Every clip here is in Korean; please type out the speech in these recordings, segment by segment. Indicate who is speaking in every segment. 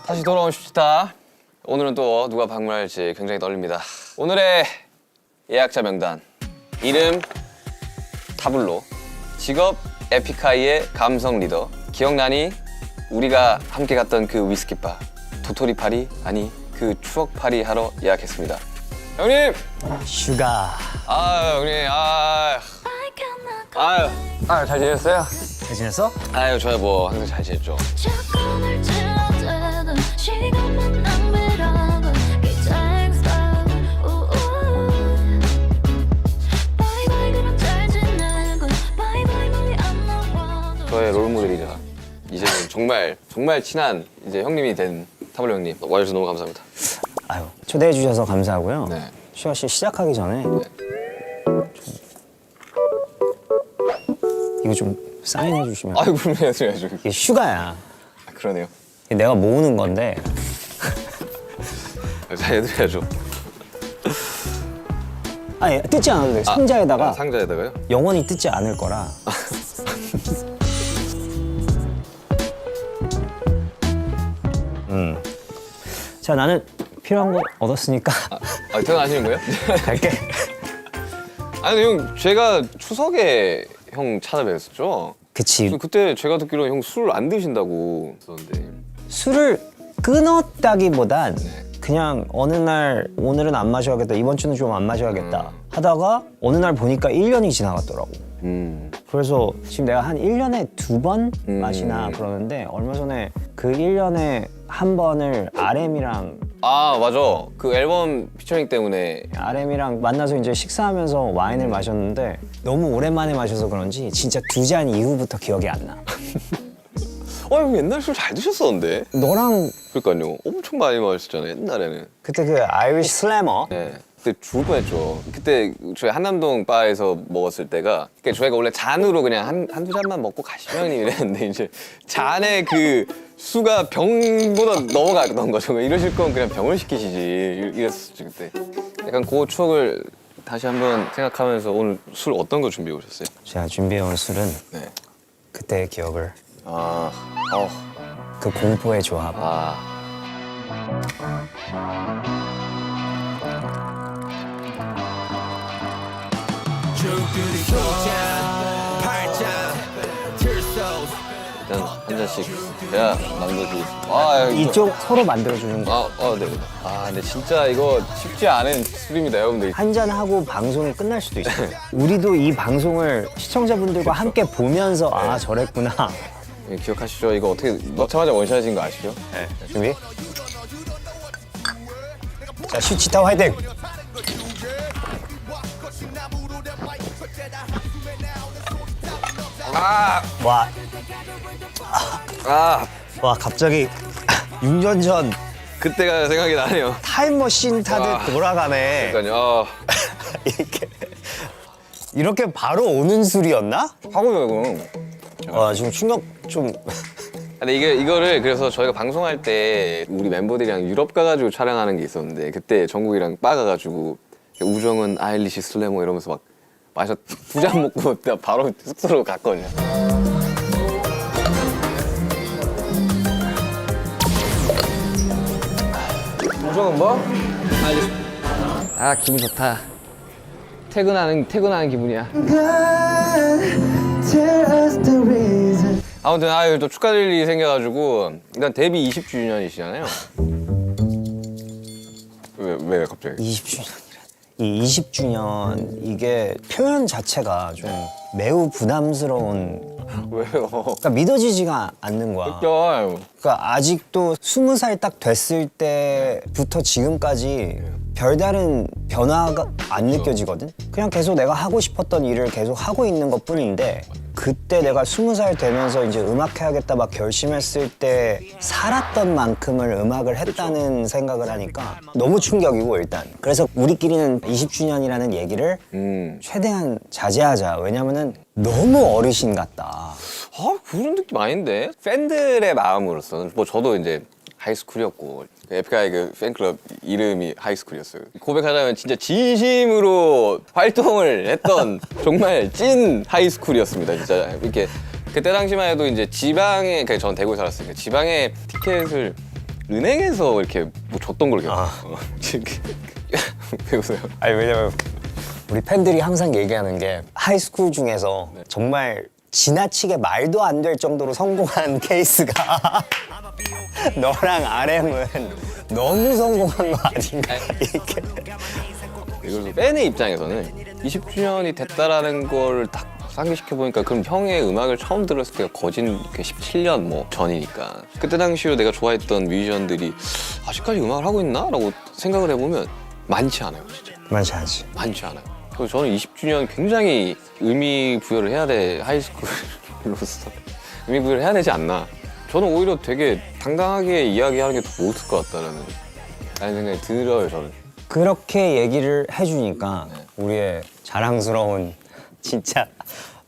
Speaker 1: 다시 돌아오십시다. 오늘은 또 누가 방문할지 굉장히 떨립니다. 오늘의 예약자 명단. 이름 타블로, 직업 에픽하이의 감성 리더. 기억나니? 우리가 함께 갔던 그 위스키바, 도토리 파리, 아니 그 추억 파리 하러 예약했습니다. 형님!
Speaker 2: 슈가.
Speaker 1: 형님, 잘 지냈어요?
Speaker 2: 잘 지냈어?
Speaker 1: 저야 뭐 항상 잘 지냈죠. 저의 롤모델이자 이제는 정말 친한 이제 형님이 된 타블로 형님 와주셔서 너무 감사합니다.
Speaker 2: 아유, 초대해 주셔서 감사하고요.
Speaker 1: 네.
Speaker 2: 슈가 씨 시작하기 전에 이거 좀 사인해 주시면.
Speaker 1: 그럼요, 해야죠.
Speaker 2: 이게 슈가야.
Speaker 1: 그러네요.
Speaker 2: 이게 내가 모으는 건데.
Speaker 1: 잘 해드려야죠.
Speaker 2: 아니, 뜯지 않아도 돼. 상자에다가
Speaker 1: 상자에다가요?
Speaker 2: 영원히 뜯지 않을 거라. 자, 나는 필요한 거 얻었으니까
Speaker 1: 퇴근하시는 거예요?
Speaker 2: 갈게.
Speaker 1: 아니 근데 형, 제가 추석에 형 찾아뵀었죠?
Speaker 2: 그치.
Speaker 1: 그때 제가 듣기로 형 술 안 드신다고 했었는데.
Speaker 2: 술을 끊었다기보단 그냥 어느 날 오늘은 안 마셔야겠다, 이번 주는 좀 안 마셔야겠다 하다가 어느 날 보니까 1년이 지나갔더라고. 그래서 지금 내가 한 1년에 2번 마시나 그러는데 얼마 전에 그 1년에 한 번을 RM이랑
Speaker 1: 맞아. 그 앨범 피처링 때문에.
Speaker 2: 만나서 이제 식사하면서 와인을 마셨는데 너무 오랜만에 마셔서 그런지 진짜 2잔 이후부터 기억이 안 나.
Speaker 1: 형 옛날 술 잘 드셨었는데.
Speaker 2: 너랑
Speaker 1: 그러니까요. 엄청 많이 마셨잖아요, 옛날에는.
Speaker 2: 그때 그 아이리시 슬래머.
Speaker 1: 네. 그때 죽을 뻔했죠. 그때 저희 한남동 바에서 먹었을 때가, 그러니까 저희가 원래 잔으로 그냥 한두 잔만 먹고 가시죠 형님 이랬는데 이제 잔에 그 수가 병보다 넘어가던 거죠. 이러실 거면 그냥 병을 시키시지 이랬었죠 그때. 약간 그 추억을 다시 한번 생각하면서 오늘 술 어떤 거 준비해 오셨어요?
Speaker 2: 제가 준비해온 술은
Speaker 1: 네.
Speaker 2: 그때의 기억을,
Speaker 1: 어.
Speaker 2: 그 공포의 조합.
Speaker 1: 일단 한 잔씩 해야 남자들이.
Speaker 2: 이쪽 서로 만들어주는 거.
Speaker 1: 네. 근데 진짜 이거 쉽지 않은 술입니다, 여러분들.
Speaker 2: 한잔 하고 방송이 끝날 수도 있어요. 우리도 이 방송을 시청자분들과 함께 보면서 저랬구나.
Speaker 1: 기억하시죠? 이거 어떻게 넣자마자 원샷인 거 아시죠?
Speaker 2: 네. 준비? 자, 슈치타 화이팅! 와, 와, 갑자기 6년 전
Speaker 1: 그때가 생각이 나네요.
Speaker 2: 타임머신 타듯 돌아가네.
Speaker 1: 그러니까요.
Speaker 2: 이렇게 바로 오는 술이었나?
Speaker 1: 하고요, 그럼.
Speaker 2: 와, 지금 충격 좀.
Speaker 1: 근데 이거를 그래서 저희가 방송할 때 우리 멤버들이랑 유럽 가가지고 촬영하는 게 있었는데, 그때 정국이랑 빠 가가지고 우정은 아일리시 슬래머 이러면서 막 마셔 2잔 먹고 바로 숙소로 갔거든요. 우정은 뭐? 기분 좋다. 퇴근하는 기분이야. 아무튼 또 축하드릴 일이 생겨가지고 일단 데뷔 20주년이시잖아요. 왜 갑자기?
Speaker 2: 20주년이라. 이 20주년 이게 표현 자체가 좀 매우 부담스러운.
Speaker 1: 왜요?
Speaker 2: 그러니까 믿어지지가 않는 거야.
Speaker 1: 그러니까
Speaker 2: 그러니까 아직도 20살 딱 됐을 때부터 지금까지 별다른 변화가 안 느껴지거든? 그냥 계속 내가 하고 싶었던 일을 계속 하고 있는 것 뿐인데, 그때 내가 20살 되면서 이제 음악 해야겠다 막 결심했을 때 살았던 만큼을 음악을 했다는 생각을 하니까 너무 충격이고, 일단. 그래서 우리끼리는 20주년이라는 얘기를 최대한 자제하자. 왜냐면은 너무 어르신 같다.
Speaker 1: 그런 느낌 아닌데? 팬들의 마음으로서는 뭐 저도 이제 하이스쿨이었고 에픽하이 그 팬클럽 이름이 하이스쿨이었어요. 고백하자면 진짜 진심으로 활동을 했던 정말 찐 하이스쿨이었습니다. 진짜 이렇게 그때 당시만 해도 이제 지방에, 전 대구에 살았으니까 지방에 티켓을 은행에서 이렇게 뭐 줬던 걸 기억해. 지금 왜 웃어요?
Speaker 2: 아니 왜냐면 우리 팬들이 항상 얘기하는 게 하이스쿨 중에서 정말 지나치게 말도 안 될 정도로 성공한 케이스가 너랑 RM은 너무 성공한 거 아닌가 이렇게.
Speaker 1: 그래서 팬의 입장에서는 20주년이 됐다라는 걸 딱 상기시켜 보니까 그럼 형의 음악을 처음 들었을 때가 거진 17년 뭐 전이니까 그때 당시로 내가 좋아했던 뮤지션들이 아직까지 음악을 하고 있나? 라고 생각을 해보면 많지 않아요 진짜.
Speaker 2: 많지 않지.
Speaker 1: 많지 않아요. 그래서 저는 20주년 굉장히 의미 부여를 해야 돼. 하이스쿨로서 의미 부여를 해야 되지 않나. 저는 오히려 되게 당당하게 이야기하는 게 더 좋을 것 같다라는 생각이 들어요 저는.
Speaker 2: 그렇게 얘기를 해주니까 우리의 자랑스러운 진짜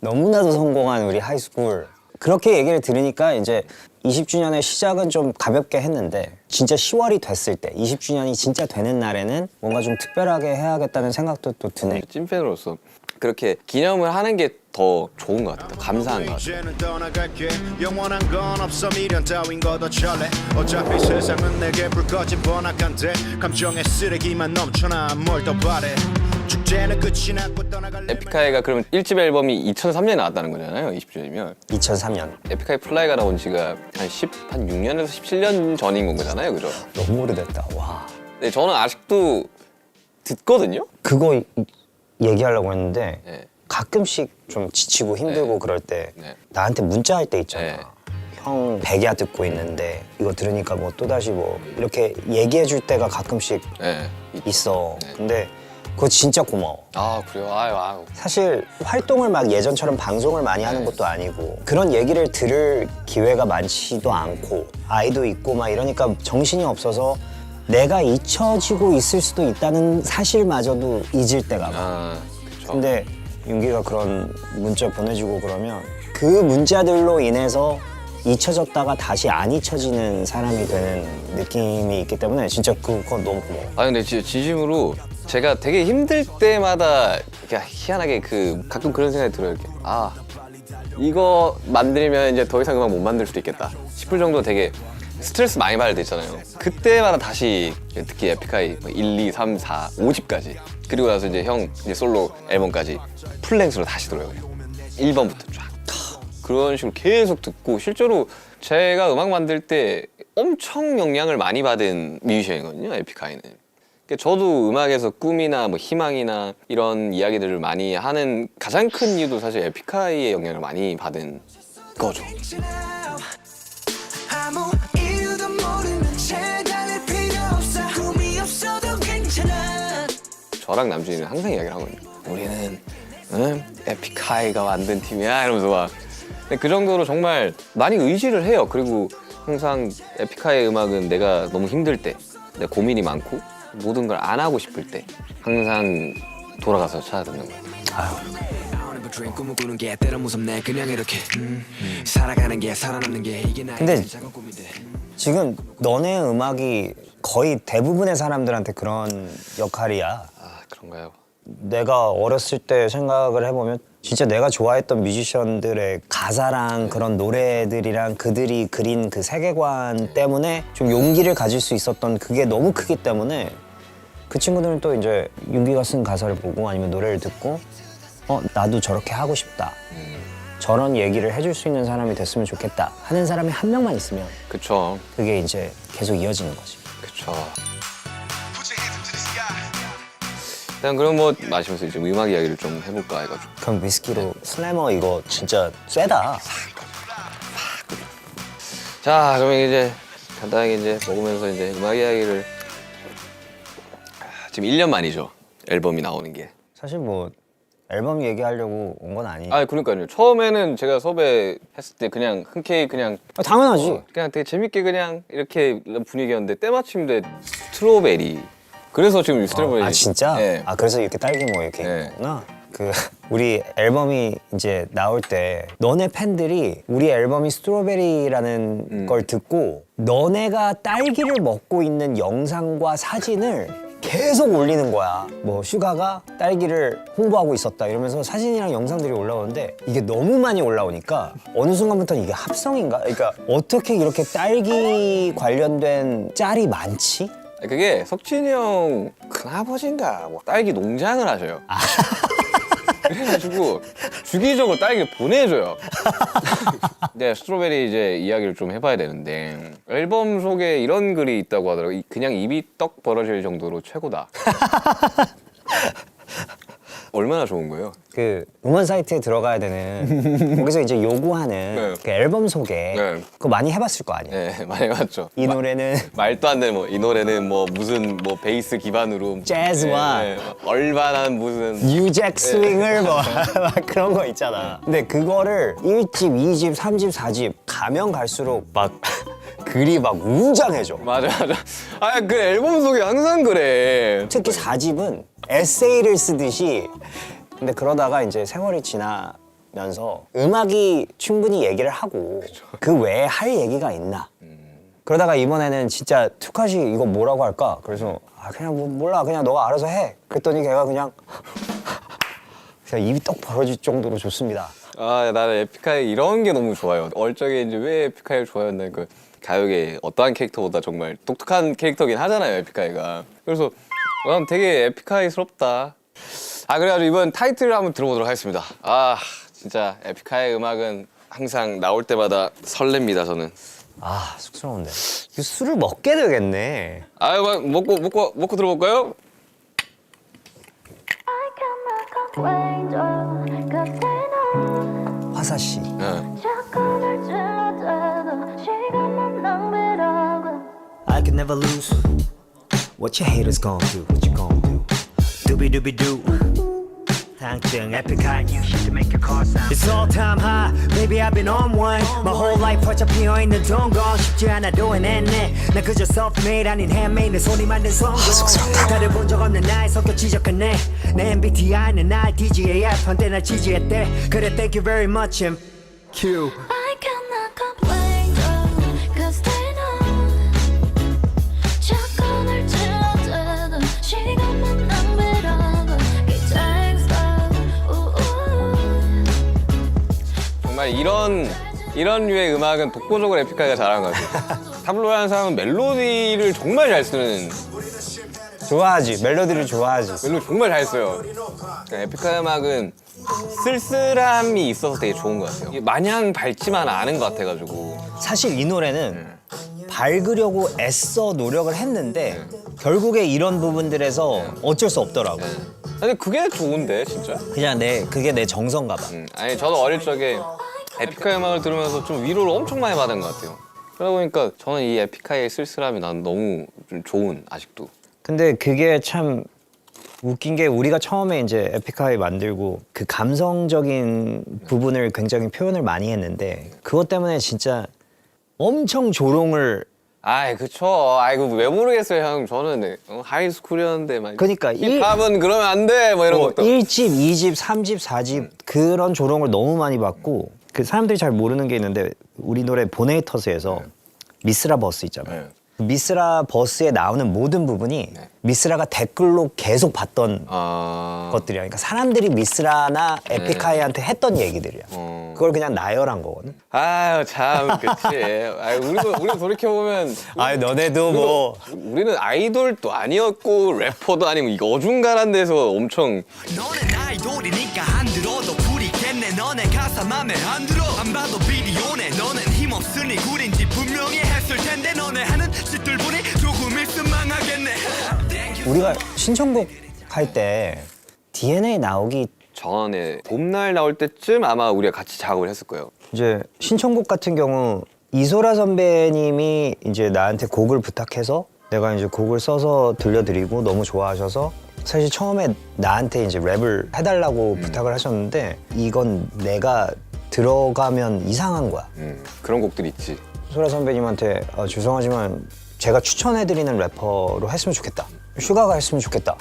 Speaker 2: 너무나도 성공한 우리 하이스쿨 그렇게 얘기를 들으니까 이제 20주년의 시작은 좀 가볍게 했는데 진짜 10월이 됐을 때 20주년이 진짜 되는 날에는 뭔가 좀 특별하게 해야겠다는 생각도 또 드네.
Speaker 1: 찐팬으로서 그렇게 기념을 하는 게 더 좋은 것 같아요. 감사한 것 같아요.
Speaker 3: 이제는 떠나갈게 영원한 건 없어 미련 따윈 걷어철래 어차피 세상은 내게 불 꺼진 번화가인데 감정의 쓰레기만 넘쳐나 뭘 더 바래 축제는 끝이 났고 떠나갈래
Speaker 1: 에픽하이가 그러면 1집 앨범이 2003년에 나왔다는 거잖아요. 20주년이면
Speaker 2: 2003년.
Speaker 1: 에픽하이 플라이가 나온 지가 한 6년에서 17년 전인 건 거잖아요. 그죠?
Speaker 2: 너무 오래됐다. 와.
Speaker 1: 근데 저는 아직도 듣거든요.
Speaker 2: 그거 얘기하려고 했는데
Speaker 1: 네.
Speaker 2: 가끔씩 좀 지치고 힘들고 그럴 때
Speaker 1: 네.
Speaker 2: 나한테 문자할 때 있잖아.
Speaker 1: 네.
Speaker 2: 형 백야 듣고 있는데 이거 들으니까 뭐 또다시 뭐 이렇게 얘기해 줄 때가 가끔씩
Speaker 1: 네.
Speaker 2: 있어. 근데 그거 진짜 고마워.
Speaker 1: 아 그래요? 아유.
Speaker 2: 사실 활동을 막 예전처럼 방송을 많이 하는 것도 아니고 그런 얘기를 들을 기회가 많지도 않고 아이도 있고 막 이러니까 정신이 없어서 내가 잊혀지고 있을 수도 있다는 사실마저도 잊을 때가 많아.
Speaker 1: 아 그쵸.
Speaker 2: 근데 윤기가 그런 문자 보내주고 그러면 그 문자들로 인해서 잊혀졌다가 다시 안 잊혀지는 사람이 되는 느낌이 있기 때문에 진짜 그건 너무 고마워.
Speaker 1: 아 근데 진짜 진심으로 제가 되게 힘들 때마다 그냥 희한하게 가끔 그런 생각이 들어요. 이렇게 아 이거 만들면 이제 더 이상 음악 못 만들 수도 있겠다 싶을 정도 되게 스트레스 많이 받을 때 있잖아요. 그때마다 다시 특히 에픽하이 1, 2, 3, 4, 5집까지 그리고 나서 이제 형 이제 솔로 앨범까지 풀랭스로 다시 들어요. 그냥 1번부터 쫙 그런 식으로 계속 듣고 실제로 제가 음악 만들 때 엄청 영향을 많이 받은 뮤지션이거든요. 에픽하이는. 그러니까 저도 음악에서 꿈이나 뭐 희망이나 이런 이야기들을 많이 하는 가장 큰 이유도 사실 에픽하이의 영향을 많이 받은 거죠.
Speaker 4: 아무 이유도 모르는 채 달릴 필요 없어 꿈이 없어도 괜찮아
Speaker 1: 저랑 남준이는 항상 이야기를 하거든요. 우리는 에픽하이가 만든 팀이야 이러면서 막 근데 그 정도로 정말 많이 의지를 해요. 그리고 항상 에픽하이의 음악은 내가 너무 힘들 때 내 고민이 많고 모든 걸 안 하고 싶을 때 항상 돌아가서 찾아 듣는 거예요.
Speaker 4: 꿈을 꾸는 게 때론 무섭네 그냥 이렇게 살아가는 게 살아남는 게 이게 나의
Speaker 2: 근데
Speaker 4: 작은 꿈인데
Speaker 2: 지금 너네 음악이 거의 대부분의 사람들한테 그런 역할이야.
Speaker 1: 아 그런가요?
Speaker 2: 내가 어렸을 때 생각을 해보면 진짜 내가 좋아했던 뮤지션들의 가사랑 그런 노래들이랑 그들이 그린 그 세계관 때문에 좀 용기를 가질 수 있었던 그게 너무 크기 때문에 그 친구들은 또 이제 윤기가 쓴 가사를 보고 아니면 노래를 듣고 나도 저렇게 하고 싶다. 저런 얘기를 해줄 수 있는 사람이 됐으면 좋겠다 하는 사람이 한 명만 있으면
Speaker 1: 그쵸.
Speaker 2: 그게 이제 계속 이어지는 거지.
Speaker 1: 그쵸. 일단 그럼 뭐 마시면서 이제 음악 이야기를 좀 해볼까 해가지고.
Speaker 2: 그럼 위스키로 슬래머 이거 진짜 쎄다.
Speaker 1: 자 그러면 이제 간단하게 이제 먹으면서 이제 음악 이야기를 지금 1년 만이죠. 앨범이 나오는 게.
Speaker 2: 사실 뭐 앨범 얘기하려고 온 건 아니에요.
Speaker 1: 아 그러니까요. 처음에는 제가 섭외했을 때 그냥 흔쾌히 그냥
Speaker 2: 당연하지.
Speaker 1: 그냥 되게 재밌게 그냥 이렇게 분위기였는데 때마침대 스트로베리. 그래서 지금 스트로베리.
Speaker 2: 아 진짜?
Speaker 1: 네.
Speaker 2: 아 그래서 이렇게 딸기 뭐 이렇게
Speaker 1: 네.
Speaker 2: 있구나. 그 우리 앨범이 이제 나올 때 너네 팬들이 우리 앨범이 스트로베리라는 걸 듣고 너네가 딸기를 먹고 있는 영상과 사진을 계속 올리는 거야. 뭐 슈가가 딸기를 홍보하고 있었다 이러면서 사진이랑 영상들이 올라오는데 이게 너무 많이 올라오니까 어느 순간부터 이게 합성인가? 그러니까 어떻게 이렇게 딸기 관련된 짤이 많지?
Speaker 1: 그게 석진이 형 큰아버지인가 뭐 딸기 농장을 하셔요. 그래가지고 주기적으로 딸기를 보내줘요. 이제 스트로베리 이제 이야기를 좀 해봐야 되는데 앨범 속에 이런 글이 있다고 하더라고요. 그냥 입이 떡 벌어질 정도로 최고다. 얼마나 좋은 거예요?
Speaker 2: 그 음원 사이트에 들어가야 되는 거기서 이제 요구하는
Speaker 1: 네.
Speaker 2: 그 앨범 소개
Speaker 1: 네.
Speaker 2: 그거 많이 해봤을 거 아니야?
Speaker 1: 네, 많이 봤죠.
Speaker 2: 이 노래는
Speaker 1: 말도 안 되는 뭐 이 노래는 뭐 무슨 뭐 베이스 기반으로
Speaker 2: 재즈와
Speaker 1: 얼마나 무슨
Speaker 2: 뉴잭 스윙을 뭐 막 그런 거 있잖아. 근데 그거를 1집, 2집, 3집, 4집 가면 갈수록 막 글이 막 웅장해져.
Speaker 1: 맞아. 아 그 앨범 속에 항상 그래.
Speaker 2: 특히 4집은 에세이를 쓰듯이. 근데 그러다가 이제 세월이 지나면서 음악이 충분히 얘기를 하고 그 외에 할 얘기가 있나. 그러다가 이번에는 진짜 투카시 이거 뭐라고 할까? 그래서 아 그냥 뭐 몰라 그냥 너가 알아서 해. 그랬더니 걔가 그냥 입이 떡 벌어질 정도로 좋습니다.
Speaker 1: 아 나는 에픽하이 이런 게 너무 좋아요. 얼적에 이제 왜 에픽하이를 좋아했나 그 가요계 어떠한 캐릭터보다 정말 독특한 캐릭터긴 하잖아요 에픽하이가. 그래서 난 되게 에픽하이스럽다. 아 그래가지고 이번 타이틀을 한번 들어보도록 하겠습니다. 아 진짜 에픽하이 음악은 항상 나올 때마다 설렙니다 저는.
Speaker 2: 아 쑥스러운데. 이거 술을 먹게 되겠네.
Speaker 1: 아유 먹고 들어볼까요?
Speaker 5: I cannot complain, cause they know
Speaker 2: 화사 씨.
Speaker 1: 네.
Speaker 5: 샷건을 찔러대도 시간만 낭비라고
Speaker 2: I can never lose. What your haters gonna do? What you gonna do? Doobie doobie doo. 당장 epic high new shit to make your car sound. It's all time high, baby I've been on one. My whole life 활짝 피어 있는 동공 쉽지 않아도 해냈네. 난 그저 self-made 아닌 handmade 내 손이 만든 성공. 다들 본 적 없는 나의 성격 지적하네. 내 MBTI는 IDGAF 한때 날 지지했대. 그래 thank you very much and Q.
Speaker 5: I cannot complain, cause they know 샷건을 찔러대도 시간만 낭비라고 기차행사
Speaker 1: 정말 이런 류의 음악은 독보적으로 에픽하이가 잘하는 것 같아요. 타블로라는 사람은 멜로디를 정말 잘 쓰는
Speaker 2: 좋아하지. 멜로디를 좋아하지.
Speaker 1: 멜로디 정말 잘 써요. 그러니까 에픽하이 음악은 쓸쓸함이 있어서 되게 좋은 것 같아요. 이게 마냥 밝지만 않은 것 같아가지고.
Speaker 2: 사실 이 노래는 밝으려고 애써 노력을 했는데 결국에 이런 부분들에서 어쩔 수 없더라고.
Speaker 1: 근데 그게 좋은데 진짜.
Speaker 2: 그냥 그게 내 정성가 봐.
Speaker 1: 아니 저도 어릴 적에 에픽하이 음악을 들으면서 좀 위로를 엄청 많이 받은 것 같아요. 그러다 보니까 저는 이 에픽하이의 쓸쓸함이 난 너무 좀 좋은 아직도.
Speaker 2: 근데 그게 참 웃긴 게 우리가 처음에 이제 에픽하이 만들고 그 감성적인 부분을 굉장히 표현을 많이 했는데 그것 때문에 진짜 엄청 조롱을
Speaker 1: 아이 그쵸. 아이고 왜 모르겠어요 형. 저는 하이스쿨이었는데 막
Speaker 2: 그러니까
Speaker 1: 힙합은 그러면 안 돼 뭐 이런 것도.
Speaker 2: 1집, 2집, 3집, 4집 그런 조롱을 너무 많이 받고 그 사람들이 잘 모르는 게 있는데 우리 노래 보네이터스에서 미스라 버스 있잖아요.
Speaker 1: 네.
Speaker 2: 미스라 버스에 나오는 모든 부분이 미스라가 댓글로 계속 봤던 것들이야. 그러니까 사람들이 미스라나 에픽하이한테 했던 얘기들이야. 그걸 그냥 나열한 거거든.
Speaker 1: 아유 참 그치. 아유 우리도 돌이켜 보면.
Speaker 2: 아, 너네도 뭐
Speaker 1: 우리는 아이돌도 아니었고 래퍼도 아니고 이거 어중간한 데서 엄청.
Speaker 4: 너넨 아이돌이니까 안 들어도 부리겠네. 너네 가사 맘에 안 들어. 안 봐도 비디오네. 너넨 힘없으니 구린지 분명히 했을 텐데 너네 하는 짓들 보니 조금 있으면 망하겠네.
Speaker 2: 우리가 신청곡 할 때 DNA 나오기
Speaker 1: 전에 봄날 나올 때쯤 아마 우리가 같이 작업을 했을 거예요.
Speaker 2: 이제 신청곡 같은 경우 이소라 선배님이 이제 나한테 곡을 부탁해서 내가 이제 곡을 써서 들려드리고 너무 좋아하셔서 사실 처음에 나한테 이제 랩을 해달라고 부탁을 하셨는데 이건 내가 들어가면 이상한 거야.
Speaker 1: 그런 곡들 있지.
Speaker 2: 소라 선배님한테 죄송하지만 제가 추천해드리는 래퍼로 했으면 좋겠다. 슈가가 했으면 좋겠다.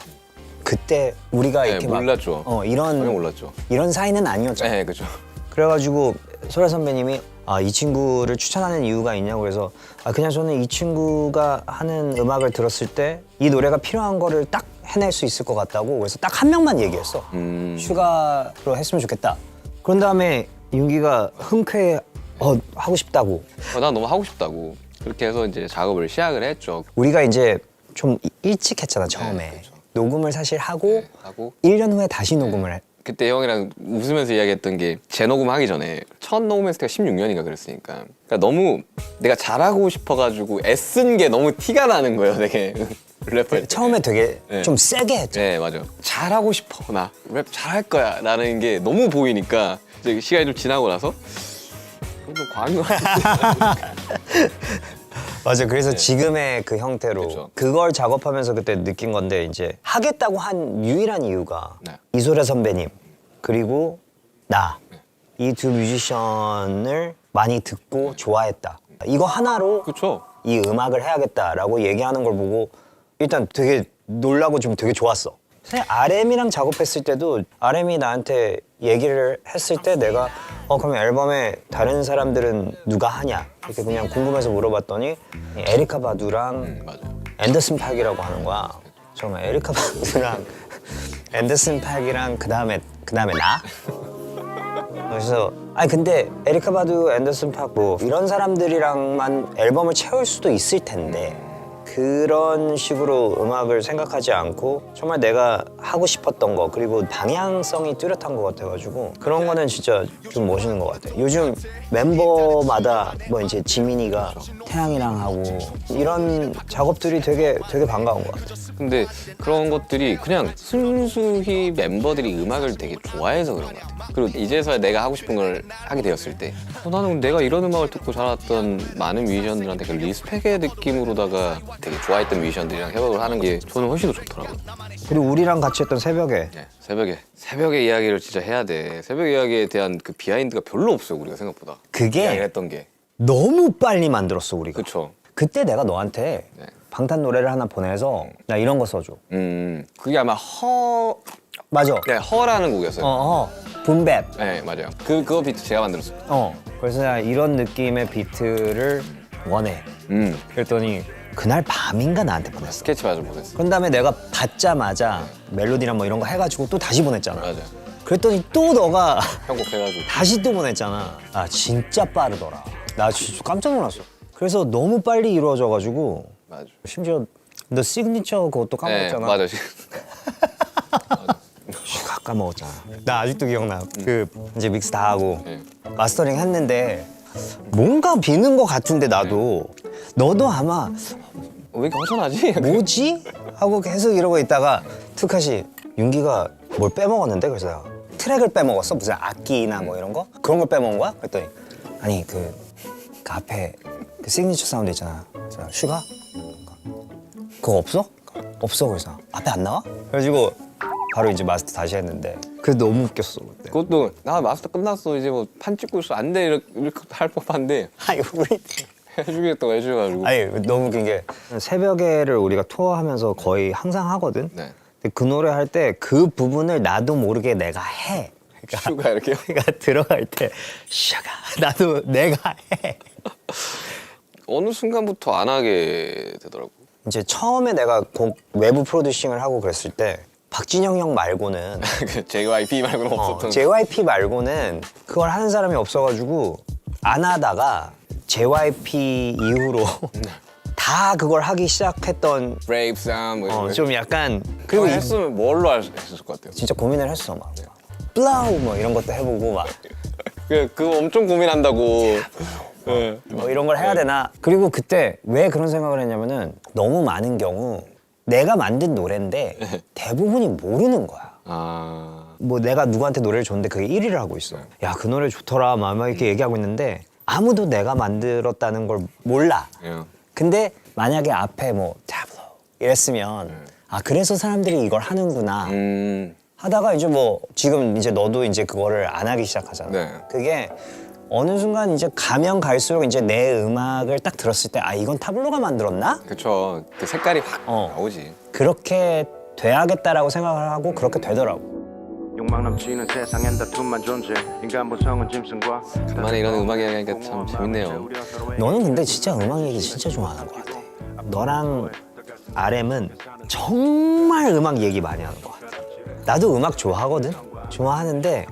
Speaker 2: 그때 우리가
Speaker 1: 네,
Speaker 2: 이렇게
Speaker 1: 몰랐죠.
Speaker 2: 막
Speaker 1: 전혀 몰랐죠.
Speaker 2: 이런 사이는 아니었잖아.
Speaker 1: 네 그죠.
Speaker 2: 그래가지고 소라 선배님이 이 친구를 추천하는 이유가 있냐고 그래서 그냥 저는 이 친구가 하는 음악을 들었을 때 이 노래가 필요한 거를 딱 해낼 수 있을 것 같다고 그래서 딱 한 명만 얘기했어. 슈가로 했으면 좋겠다. 그런 다음에 윤기가 흔쾌히 하고 싶다고.
Speaker 1: 난 너무 하고 싶다고. 그렇게 해서 이제 작업을 시작을 했죠.
Speaker 2: 우리가 이제 좀 일찍 했잖아 처음에.
Speaker 1: 네, 그렇죠.
Speaker 2: 녹음을 사실 하고
Speaker 1: 하고
Speaker 2: 1년 후에 다시 녹음을 해.
Speaker 1: 그때 형이랑 웃으면서 이야기했던 게 재녹음하기 전에 첫 녹음했을 때가 16년인가 그랬으니까 그러니까 너무 내가 잘하고 싶어가지고 애쓴 게 너무 티가 나는 거예요 되게 래퍼 때.
Speaker 2: 처음에 되게
Speaker 1: 네.
Speaker 2: 좀 세게 했죠.
Speaker 1: 네 맞아 잘하고 싶어 나 랩 잘할 거야 라는 게 너무 보이니까 이제 시간이 좀 지나고 나서 좀 과한 것 같아.
Speaker 2: 맞아. 그래서 지금의 그 형태로
Speaker 1: 네. 그쵸.
Speaker 2: 그걸 작업하면서 그때 느낀 건데 이제 하겠다고 한 유일한 이유가
Speaker 1: 네.
Speaker 2: 이소래 선배님 그리고 나 이 두 뮤지션을 많이 듣고 좋아했다. 이거 하나로
Speaker 1: 그렇죠.
Speaker 2: 이 음악을 해야겠다라고 얘기하는 걸 보고 일단 되게 놀라고 좀 되게 좋았어. 사실 RM이랑 작업했을 때도 RM이 나한테 얘기를 했을 때 내가 그럼 앨범에 다른 사람들은 누가 하냐 이렇게 그냥 궁금해서 물어봤더니 에리카 바두랑
Speaker 1: 맞아요.
Speaker 2: 앤더슨 팍이라고 하는 거야. 정말 에리카 바두랑 앤더슨 팍이랑 그다음에 나? 그래서 근데 에리카 바두, 앤더슨 팍 뭐 이런 사람들이랑만 앨범을 채울 수도 있을 텐데 그런 식으로 음악을 생각하지 않고 정말 내가 하고 싶었던 거 그리고 방향성이 뚜렷한 것 같아가지고 그런 거는 진짜 좀 멋있는 것 같아요. 요즘 멤버마다 뭐 이제 지민이가 태양이랑 하고 이런 작업들이 되게 반가운 것 같아요.
Speaker 1: 근데 그런 것들이 그냥 순수히 멤버들이 음악을 되게 좋아해서 그런 것 같아요. 그리고 이제서야 내가 하고 싶은 걸 하게 되었을 때 나는 내가 이런 음악을 듣고 자랐던 많은 뮤지션들한테 그 리스펙의 느낌으로다가 되게 좋아했던 뮤지션들이랑 협업을 하는 게 저는 훨씬 더 좋더라고요.
Speaker 2: 그리고 우리랑 같이 했던 새벽에
Speaker 1: 네, 새벽의 이야기를 진짜 해야 돼. 새벽 이야기에 대한 그 비하인드가 별로 없어요 우리가 생각보다.
Speaker 2: 그게
Speaker 1: 이야기를 했던 게.
Speaker 2: 너무 빨리 만들었어 우리가.
Speaker 1: 그렇죠.
Speaker 2: 그때 내가 너한테
Speaker 1: 네.
Speaker 2: 방탄 노래를 하나 보내서 나 이런 거 써줘.
Speaker 1: 그게 아마
Speaker 2: 맞아.
Speaker 1: 허라는 곡이었어요.
Speaker 2: 붐백.
Speaker 1: 네 맞아요. 그거 비트 제가 만들었어요.
Speaker 2: 그래서 나 이런 느낌의 비트를 원해. 그랬더니 그날 밤인가 나한테 보냈어.
Speaker 1: 스케치 마저 보냈어요.
Speaker 2: 그런 다음에 내가 받자마자 멜로디랑 뭐 이런 거 해가지고 또 다시 보냈잖아.
Speaker 1: 맞아요.
Speaker 2: 그랬더니 또 너가
Speaker 1: 편곡해가지고.
Speaker 2: 다시 또 보냈잖아. 진짜 빠르더라. 나 진짜 깜짝 놀랐어. 그래서 너무 빨리 이루어져가지고
Speaker 1: 맞아.
Speaker 2: 심지어 너 시그니처 그것도 까먹었잖아.
Speaker 1: 맞아.
Speaker 2: 까먹었잖아. 나 아직도 기억나. 그 이제 믹스 다 하고
Speaker 1: 네.
Speaker 2: 마스터링 했는데 뭔가 비는 것 같은데 나도 너도 아마
Speaker 1: 왜 이렇게 허전하지?
Speaker 2: 뭐지? 하고 계속 이러고 있다가 투카시 윤기가 뭘 빼먹었는데 그래서 내가 트랙을 빼먹었어? 무슨 악기나 뭐 이런 거? 그런 걸 빼먹은 거야? 그랬더니 아니 그 앞에 그 시그니처 사운드 있잖아. 그래서 슈가? 그거 없어? 없어. 그래서 앞에 안 나와? 그래가지고 바로 이제 마스터 다시 했는데 그게 너무 웃겼어 그때.
Speaker 1: 그것도 나 마스터 끝났어 이제 뭐 판 찍고 있어 안 돼 이렇게 할 법한데
Speaker 2: 아니 우리
Speaker 1: 해주겠다고 해줘가지고.
Speaker 2: 아니 너무 웃긴 게 새벽에를 우리가 투어하면서 거의 항상 하거든.
Speaker 1: 네.
Speaker 2: 근데 그 노래 할 때 그 부분을 나도 모르게 내가 해.
Speaker 1: 슈가 이렇게요?
Speaker 2: 그러니까 들어갈 때 샤가 나도 내가 해.
Speaker 1: 어느 순간부터 안 하게 되더라고.
Speaker 2: 이제 처음에 내가 곡 외부 프로듀싱을 하고 그랬을 때 박진영 형 말고는
Speaker 1: 그 JYP 말고는 없었던.
Speaker 2: JYP 말고는 그걸 하는 사람이 없어가지고 안 하다가 JYP 이후로 다 그걸 하기 시작했던
Speaker 1: 브레이브 사운드 뭐 이런 거.
Speaker 2: 좀 약간
Speaker 1: 그리고
Speaker 2: 그리고
Speaker 1: 했으면 뭘로 했을 것 같아요.
Speaker 2: 진짜 고민을 했어 막 블라우 뭐 이런 것도 해보고 막
Speaker 1: 그거 엄청 고민한다고. 네.
Speaker 2: 뭐 이런 걸 해야 되나. 그리고 그때 왜 그런 생각을 했냐면은 너무 많은 경우 내가 만든 노래인데 대부분이 모르는 거야.
Speaker 1: 아.
Speaker 2: 뭐 내가 누구한테 노래를 줬는데 그게 1위를 하고 있어. 야 그 노래 좋더라 막 이렇게 얘기하고 있는데 아무도 내가 만들었다는 걸 몰라.
Speaker 1: 예.
Speaker 2: 근데 만약에 앞에 뭐 타블로 이랬으면 그래서 사람들이 이걸 하는구나 하다가 이제 뭐 지금 이제 너도 이제 그거를 안 하기 시작하잖아.
Speaker 1: 네.
Speaker 2: 그게 어느 순간 이제 가면 갈수록 이제 내 음악을 딱 들었을 때 이건 타블로가 만들었나?
Speaker 1: 그쵸. 그 색깔이 확 나오지.
Speaker 2: 그렇게 돼야겠다라고 생각을 하고 그렇게 되더라고.
Speaker 3: 막 넘치는 세상엔 다툼만 존재 인간 본성은 짐승과
Speaker 1: 간만에 이런 음악 이야기하니까 참 재밌네요.
Speaker 2: 너는 근데 진짜 음악 얘기 진짜 좋아하는 것 같아. 너랑 RM은 정말 음악 얘기 많이 하는 것 같아. 나도 음악 좋아하거든? 좋아하는데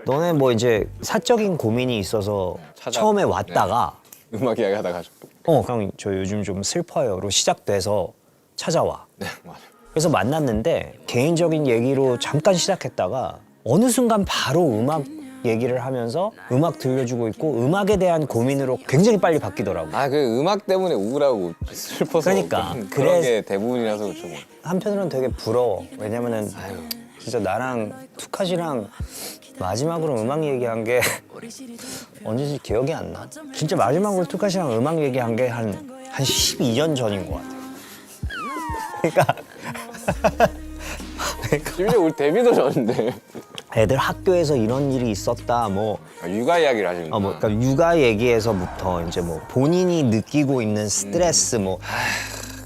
Speaker 2: 너네 뭐 이제 사적인 고민이 있어서 처음에 왔다가
Speaker 1: 음악 이야기 하다가 가지고.
Speaker 2: 형 저 요즘 좀 슬퍼요로 시작돼서 찾아와.
Speaker 1: 네, 맞아요.
Speaker 2: 그래서 만났는데 개인적인 얘기로 잠깐 시작했다가 어느 순간 바로 음악 얘기를 하면서 음악 들려주고 있고 음악에 대한 고민으로 굉장히 빨리 바뀌더라고.
Speaker 1: 아, 그 음악 때문에 우울하고 슬퍼서
Speaker 2: 그러니까.
Speaker 1: 그런 게 대부분이라서 그렇죠. 뭐.
Speaker 2: 한편으로는 되게 부러워. 왜냐면은 진짜 나랑 투카시랑 마지막으로 음악 얘기한 게 언제지 기억이 안 나. 진짜 마지막으로 투카시랑 음악 얘기한 게 한 12년 전인 것 같아. 그러니까
Speaker 1: 심지어 우리 데뷔도 전인데.
Speaker 2: 애들 학교에서 이런 일이 있었다 뭐
Speaker 1: 아, 육아 이야기를 하시는 거.
Speaker 2: 그러니까 육아 얘기에서부터 이제 뭐 본인이 느끼고 있는 스트레스 뭐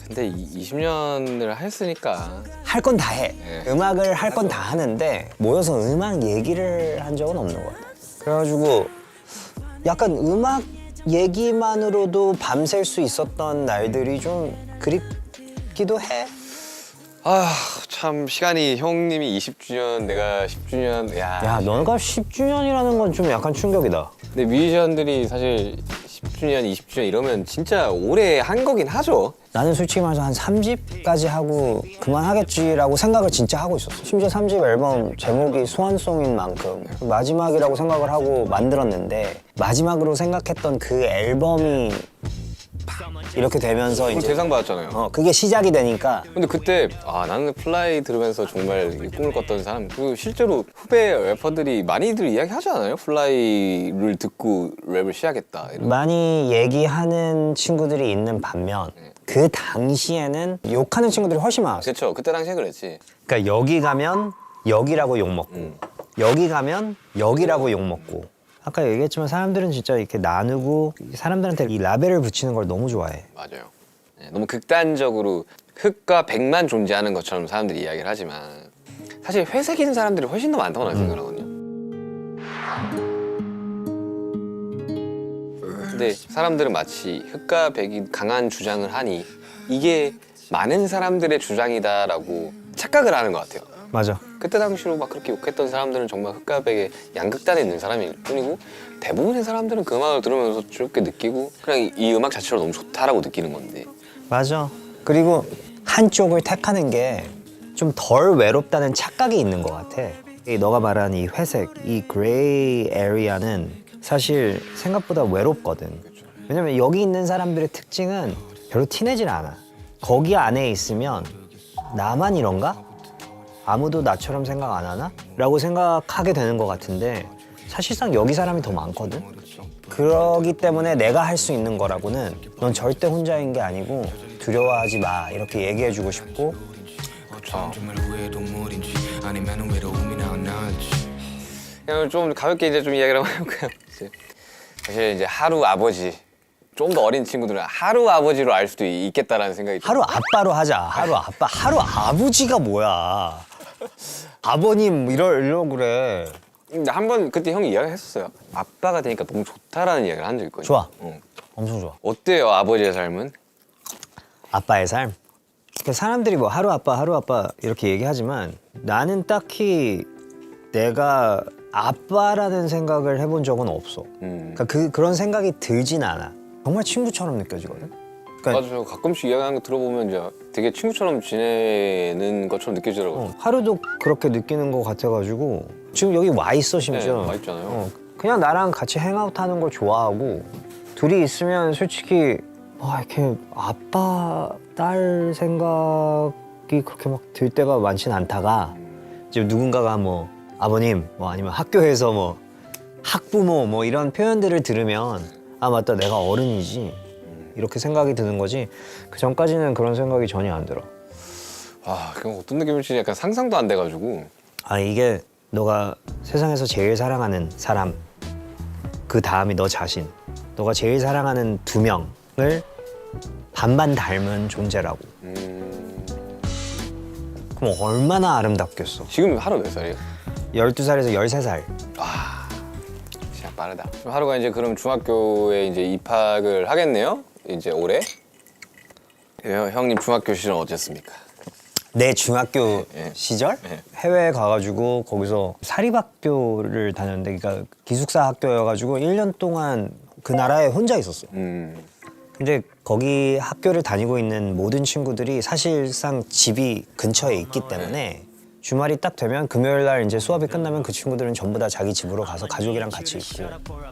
Speaker 1: 근데 20년을 했으니까.
Speaker 2: 할 건 다 해.
Speaker 1: 네.
Speaker 2: 음악을 할 건 다 하는데 모여서 음악 얘기를 한 적은 없는 것 같아. 그래가지고 약간 음악 얘기만으로도 밤샐 수 있었던 날들이 좀 그립기도 해.
Speaker 1: 아, 참 시간이 형님이 20주년, 내가 10주년.
Speaker 2: 야, 너가 10주년이라는 건 좀 약간 충격이다.
Speaker 1: 근데 뮤지션들이 사실 10주년, 20주년 이러면 진짜 오래 한 거긴 하죠.
Speaker 2: 나는 솔직히 말해서 한 3집까지 하고 그만하겠지라고 생각을 진짜 하고 있었어. 심지어 3집 앨범 제목이 소환송인 만큼 마지막이라고 생각을 하고 만들었는데 마지막으로 생각했던 그 앨범이 이렇게 되면서
Speaker 1: 오늘
Speaker 2: 이제
Speaker 1: 대상 받았잖아요.
Speaker 2: 그게 시작이 되니까
Speaker 1: 근데 그때 나는 플라이 들으면서 정말 이 꿈을 꿨던 사람. 그리고 실제로 후배 래퍼들이 많이들 이야기하지 않아요? 플라이를 듣고 랩을 시작했다. 이런.
Speaker 2: 많이 얘기하는 친구들이 있는 반면 그 당시에는 욕하는 친구들이 훨씬 많았어.
Speaker 1: 그렇죠. 그때 당시에 그랬지.
Speaker 2: 그러니까 여기 가면 여기라고 욕먹고 여기 가면 여기라고 욕먹고 아까 얘기했지만 사람들은 진짜 이렇게 나누고 사람들한테 이 라벨을 붙이는 걸 너무 좋아해.
Speaker 1: 맞아요. 네, 너무 극단적으로 흑과 백만 존재하는 것처럼 사람들이 이야기를 하지만 사실 회색인 사람들이 훨씬 더 많다고 나는 생각하거든요. 근데 사람들은 마치 흑과 백이 강한 주장을 하니 이게 많은 사람들의 주장이다라고 착각을 하는 것 같아요.
Speaker 2: 맞아.
Speaker 1: 그때 당시로 막 그렇게 욕했던 사람들은 정말 흑과 백의 양극단에 있는 사람일 뿐이고 대부분의 사람들은 그 음악을 들으면서 즐겁게 느끼고 그냥 이 음악 자체로 너무 좋다라고 느끼는 건데.
Speaker 2: 맞아. 그리고 한쪽을 택하는 게 좀 덜 외롭다는 착각이 있는 것 같아. 너가 말한 이 회색, 이 그레이 에리아는 사실 생각보다 외롭거든. 왜냐면 여기 있는 사람들의 특징은 별로 티내질 않아. 거기 안에 있으면 나만 이런가? 아무도 나처럼 생각 안 하나? 라고 생각하게 되는 것 같은데 사실상 여기 사람이 더 많거든? 그러기 때문에 내가 할 수 있는 거라고는 넌 절대 혼자인 게 아니고 두려워하지 마 이렇게 얘기해주고 싶고
Speaker 1: 그냥 좀 가볍게 이제 좀 이야기를 한번 해볼까요? 사실 이제 하루 아버지 좀 더 어린 친구들은 하루 아버지로 알 수도 있겠다라는 생각이
Speaker 2: 하루 아빠로 하자. 하루 아빠. 하루 아버지가 뭐야. 아버님 이러려고 그래.
Speaker 1: 근데 한 번 그때 형이 이야기했었어요. 아빠가 되니까 너무 좋다라는 이야기를 한 적이 있거든요.
Speaker 2: 좋아.
Speaker 1: 응.
Speaker 2: 엄청 좋아.
Speaker 1: 어때요 아버지의 삶은?
Speaker 2: 아빠의 삶. 그러니까 사람들이 뭐 하루 아빠 이렇게 얘기하지만 나는 딱히 내가 아빠라는 생각을 해본 적은 없어. 그러니까 그런 생각이 들진 않아. 정말 친구처럼 느껴지거든. 그러니까
Speaker 1: 맞아요. 가끔씩 이야기하는 거 들어보면 이제 되게 친구처럼 지내는 것처럼 느껴지더라고요.
Speaker 2: 하루도 그렇게 느끼는 것 같아가지고 지금 여기 와 있어 심지어.
Speaker 1: 네, 와 있잖아요.
Speaker 2: 그냥 나랑 같이 행아웃하는 걸 좋아하고 둘이 있으면 솔직히 이렇게 아빠 딸 생각이 그렇게 막 들 때가 많진 않다가 이제 누군가가 뭐 아버님 뭐 아니면 학교에서 뭐 학부모 뭐 이런 표현들을 들으면 아 맞다 내가 어른이지 이렇게 생각이 드는 거지 그 전까지는 그런 생각이 전혀 안 들어.
Speaker 1: 그럼 어떤 느낌일지 약간 상상도 안 돼가지고.
Speaker 2: 이게 너가 세상에서 제일 사랑하는 사람 그 다음이 너 자신 너가 제일 사랑하는 두 명을 반반 닮은 존재라고. 그럼 얼마나 아름답겠어.
Speaker 1: 지금 하루 몇 살이에요?
Speaker 2: 12살에서 13살.
Speaker 1: 진짜 빠르다. 그럼 하루가 이제 그럼 중학교에 이제 입학을 하겠네요. 이제 올해. 형님 중학교 시절 어땠습니까?
Speaker 2: 내 중학교
Speaker 1: 예.
Speaker 2: 시절
Speaker 1: 예.
Speaker 2: 해외에 가가지고 거기서 사립학교를 다녔는데 그러니까 기숙사 학교여가지고 1년 동안 그 나라에 혼자 있었어. 근데 거기 학교를 다니고 있는 모든 친구들이 사실상 집이 근처에 있기 때문에 주말이 딱 되면 금요일 날 이제 수업이 끝나면 그 친구들은 전부 다 자기 집으로 가서 가족이랑 같이 있고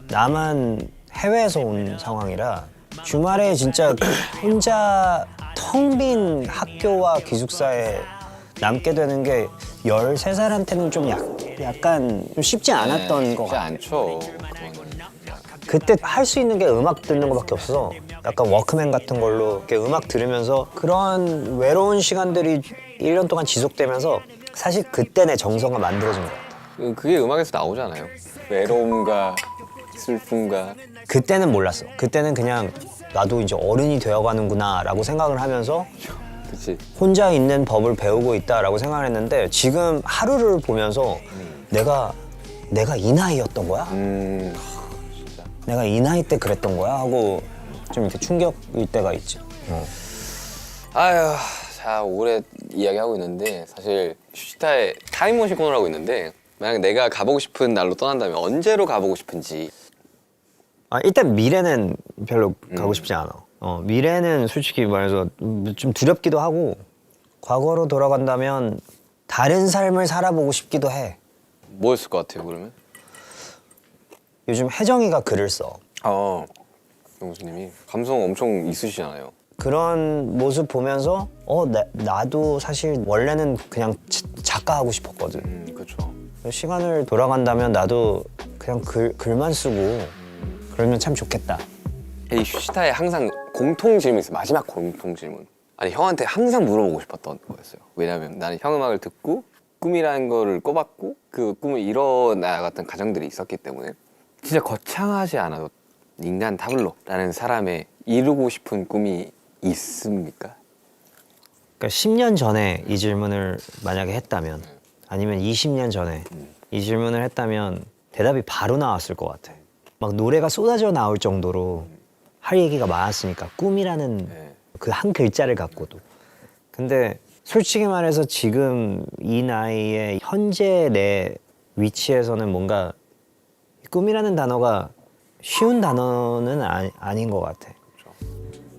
Speaker 2: 나만 해외에서 온 상황이라 주말에 진짜 혼자 텅 빈 학교와 기숙사에 남게 되는 게 13살한테는 좀 약간 좀 쉽지 않았던 것
Speaker 1: 쉽지
Speaker 2: 같아.
Speaker 1: 않죠. 그거는.
Speaker 2: 그때 할 수 있는 게 음악 듣는 것밖에 없어서 약간 워크맨 같은 걸로 이렇게 음악 들으면서 그런 외로운 시간들이 1년 동안 지속되면서 사실 그때 내 정서가 만들어진 것 같아.
Speaker 1: 그게 음악에서 나오잖아요. 외로움과 슬픔과.
Speaker 2: 그때는 몰랐어. 그때는 그냥 나도 이제 어른이 되어가는구나 라고 생각을 하면서
Speaker 1: 그치.
Speaker 2: 혼자 있는 법을 배우고 있다라고 생각을 했는데 지금 하루를 보면서 내가 이 나이였던 거야? 내가 이 나이 때 그랬던 거야? 하고 좀 이렇게 충격일 때가 있지.
Speaker 1: 아휴, 자 올해 이야기하고 있는데 사실 슈타의 타임머신 코너를 하고 있는데 만약 내가 가보고 싶은 날로 떠난다면 언제로 가보고 싶은지.
Speaker 2: 일단 미래는 별로 가고 싶지 않아. 미래는 솔직히 말해서 좀 두렵기도 하고 과거로 돌아간다면 다른 삶을 살아보고 싶기도 해.
Speaker 1: 뭐였을 것 같아요 그러면?
Speaker 2: 요즘 혜정이가 글을 써.
Speaker 1: 영수님이 감성 엄청 있으시잖아요.
Speaker 2: 그런 모습 보면서 나도 사실 원래는 그냥 작가 하고 싶었거든.
Speaker 1: 그렇죠.
Speaker 2: 시간을 돌아간다면 나도 그냥 글만 쓰고 그러면 참 좋겠다.
Speaker 1: 이 슈타의 항상 공통 질문이 있어요. 마지막 공통 질문. 아니 형한테 항상 물어보고 싶었던 거였어요. 왜냐면 나는 형 음악을 듣고 꿈이라는 거를 꿔봤고 그 꿈을 이뤄나갔던 가정들이 있었기 때문에 진짜 거창하지 않아도 인간 타블로라는 사람의 이루고 싶은 꿈이 있습니까?
Speaker 2: 그러니까 10년 전에 이 질문을 만약에 했다면 아니면 20년 전에 이 질문을 했다면 대답이 바로 나왔을 것 같아. 막 노래가 쏟아져 나올 정도로 할 얘기가 많았으니까 꿈이라는 그 한 글자를 갖고도. 근데 솔직히 말해서 지금 이 나이에 현재 내 위치에서는 뭔가 꿈이라는 단어가 쉬운 단어는 아닌 것 같아.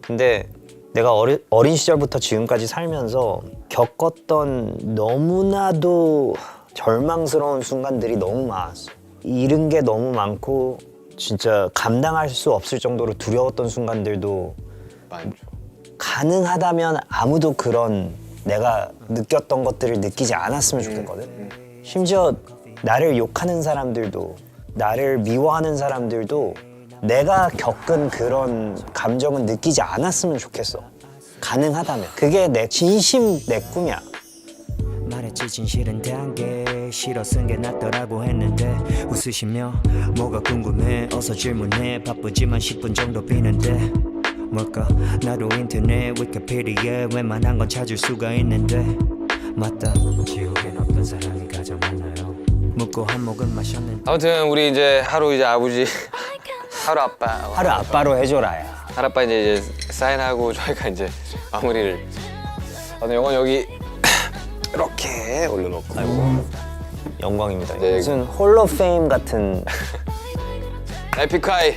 Speaker 2: 근데 내가 어린 시절부터 지금까지 살면서 겪었던 너무나도 절망스러운 순간들이 너무 많았어. 잃은 게 너무 많고 진짜 감당할 수 없을 정도로 두려웠던 순간들도
Speaker 1: 많죠.
Speaker 2: 가능하다면 아무도 그런 내가 느꼈던 것들을 느끼지 않았으면 좋겠거든. 심지어 나를 욕하는 사람들도 나를 미워하는 사람들도 내가 겪은 그런 감정은 느끼지 않았으면 좋겠어. 가능하다면. 그게 내 진심 내 꿈이야.
Speaker 6: 말했지 진실은 단게 싫어 쓴 게 낫더라고 했는데 웃으시며 뭐가 궁금해 어서 질문해 바쁘지만 10분 정도 비는데 뭘까 나도 인터넷 위키피디아에 웬만한 건 찾을 수가 있는데 맞다 지옥엔 어떤 사람이 가장 많나요 묻고 한 모금 마셨는데
Speaker 1: 아무튼 우리 이제 하루 이제 아버지 하루 아빠
Speaker 2: 하루 아빠로 해줘라야.
Speaker 1: 하루 아빠 이제 사인하고 저희가 이제 마무리를. 영원 여기 이렇게 올려놓고.
Speaker 2: 영광입니다.
Speaker 1: 네.
Speaker 2: 무슨 홀 오브 페임 같은.
Speaker 1: 에픽하이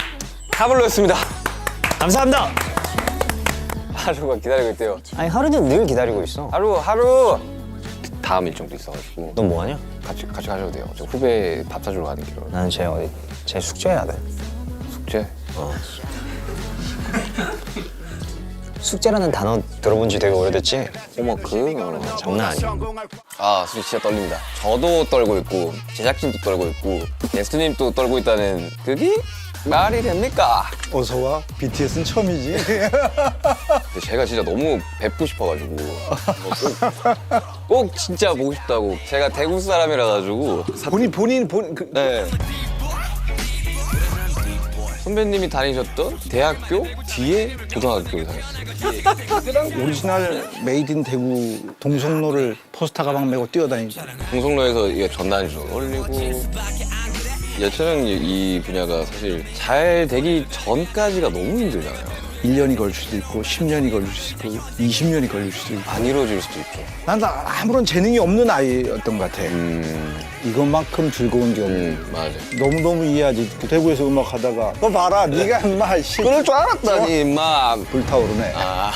Speaker 1: 타블로였습니다.
Speaker 2: 감사합니다.
Speaker 1: 하루가 기다리고 있대요.
Speaker 2: 아니 하루는 늘 기다리고 있어.
Speaker 1: 하루 다음 일정도 있어가지고
Speaker 2: 넌 뭐하냐?
Speaker 1: 같이 가셔도 돼요. 저 후배 밥 사주러 가는 길로.
Speaker 2: 나는 쟤 숙제해야 돼.
Speaker 1: 숙제?
Speaker 2: 숙제라는 단어 들어본 지 되게 오래됐지?
Speaker 1: 홈워크?
Speaker 2: 장난 아니야.
Speaker 1: 아 진짜 떨립니다. 저도 떨고 있고 제작진도 떨고 있고 게스트님도 떨고 있다는 그게 말이 됩니까?
Speaker 7: 어서와. BTS는 처음이지.
Speaker 1: 근데 제가 진짜 너무 뵙고 싶어가지고 꼭 진짜 보고 싶다고. 제가 대구 사람이라 가지고
Speaker 7: 본인
Speaker 1: 네. 선배님이 다니셨던 대학교 뒤에 고등학교를 다녔어요.
Speaker 7: 오리지널 메이드 인 대구 동성로를 포스터 가방 메고 뛰어다니죠.
Speaker 1: 동성로에서 이게 전단지로 올리고 예체능 이 분야가 사실 잘 되기 전까지가 너무 힘들잖아요.
Speaker 7: 1년이 걸릴 수도 있고 10년이 걸릴 수도 있고 20년이 걸릴 수도 있고.
Speaker 1: 안 이루어질 수도 있죠.
Speaker 7: 난 아무런 재능이 없는 아이였던 것 같아. 이것만큼 즐거운 게 없는.
Speaker 1: 맞아.
Speaker 7: 너무너무 이해하지. 대구에서 음악 하다가 너 봐라 네가 인마 씨
Speaker 1: 그럴 줄 알았다니 막
Speaker 7: 불타오르네.
Speaker 1: 아.